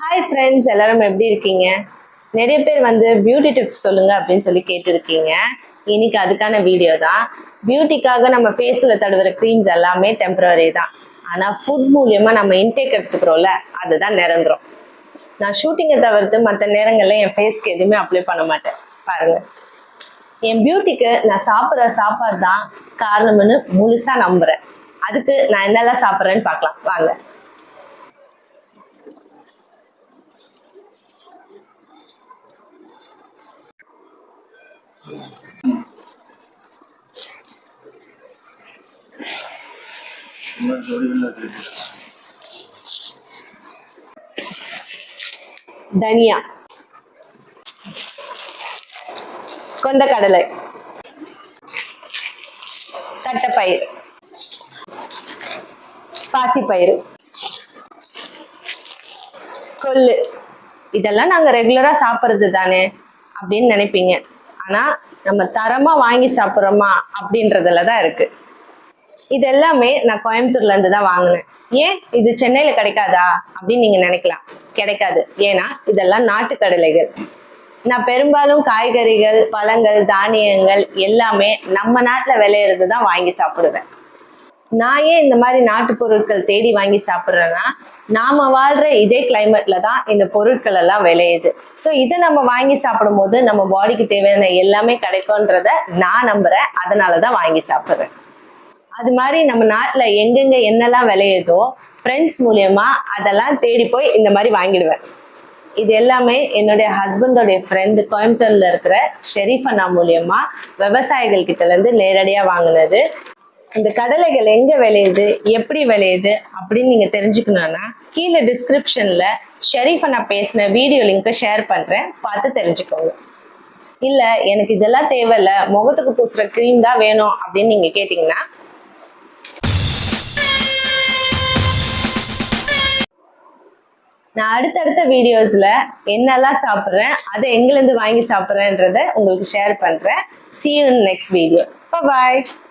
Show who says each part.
Speaker 1: Hi friends, எல்லாரும் எப்படி இருக்கீங்க? நிறைய பேர் பியூட்டி டிப்ஸ் சொல்லுங்க அப்படின்னு சொல்லி கேட்டிருக்கீங்க. இன்னைக்கு அதுக்கான வீடியோ தான். பியூட்டிக்காக நம்ம ஃபேஸில் தடவுற க்ரீம்ஸ் எல்லாமே டெம்பரவரி தான். ஆனால் ஃபுட் மூலியமா நம்ம இன்டேக் எடுத்துக்கிறோம்ல, அதுதான் நிரந்தரம். நான் ஷூட்டிங்கை தவிர்த்து மற்ற நேரங்களில் என் ஃபேஸ்க்கு எதுவுமே அப்ளை பண்ண மாட்டேன். பாருங்க, என் பியூட்டிக்கு நான் சாப்பிட்ற சாப்பாடு தான் காரணம்னு முழுசா நம்புறேன். அதுக்கு நான் என்னெல்லாம் சாப்பிட்றேன்னு பார்க்கலாம் வாங்க. தனியா, கொண்டக்கடலை, தட்டைப்பயிறு, பாசிப்பயிறு, கொள்ளு, இதெல்லாம் நாங்கள் ரெகுலரா சாப்பிட்றது தானே அப்படின்னு நினைப்பீங்க. ஆனா நம்ம தரமா வாங்கி சாப்பிட்றோமா அப்படின்றதுல தான் இருக்கு. இது எல்லாமே நான் கோயம்புத்தூர்ல இருந்து தான் வாங்கினேன். ஏன் இது சென்னையில கிடைக்காதா அப்படின்னு நீங்க நினைக்கலாம். கிடைக்காது. ஏன்னா இதெல்லாம் நாட்டு கடலைகள். நான் பெரும்பாலும் காய்கறிகள், பழங்கள், தானியங்கள் எல்லாமே நம்ம நாட்டுல விளையிறது தான் வாங்கி சாப்பிடுவேன். நான் ஏன் இந்த மாதிரி நாட்டு பொருட்கள் தேடி வாங்கி சாப்பிட்றேன்னா, நாம வாழ்ற இதே கிளைமேட்ல தான் இந்த பொருட்கள் எல்லாம் விளையுது. ஸோ இதை நம்ம வாங்கி சாப்பிடும் போது நம்ம பாடிக்கு தேவையான எல்லாமே கிடைக்கும்ன்றத நான் நம்புறேன். அதனாலதான் வாங்கி சாப்பிட்றேன். அது மாதிரி நம்ம நாட்டுல எங்கெங்க என்னெல்லாம் விளையுதோ ஃப்ரெண்ட்ஸ் மூலியமா அதெல்லாம் தேடி போய் இந்த மாதிரி வாங்கிடுவேன். இது எல்லாமே என்னுடைய ஹஸ்பண்டோடைய ஃப்ரெண்டு கோயம்புத்தூர்ல இருக்கிற ஷெரீஃபனா மூலியமா விவசாயிகள் கிட்ட இருந்து நேரடியா வாங்கினது. இந்த கடலைகள் எங்க விளையுது, எப்படி விளையுது அப்படின்னு நீங்க தெரிஞ்சுக்கணும்னா கீழே டிஸ்கிரிப்ஷன்ல ஷெரீஃபனா பேசின வீடியோ லிங்கை ஷேர் பண்றேன், பார்த்து தெரிஞ்சுக்கோங்க. இல்ல எனக்கு இதெல்லாம் தேவையில்ல, முகத்துக்கு பூசுற கிரீம் தான் வேணும் அப்படின்னு நீங்க கேட்டீங்கன்னா, நான் அடுத்தடுத்த வீடியோஸ்ல என்னெல்லாம் சாப்பிட்றேன், அதை எங்கிருந்து வாங்கி சாப்பிட்றேன்றத உங்களுக்கு ஷேர் பண்றேன். See you in next video. Bye bye.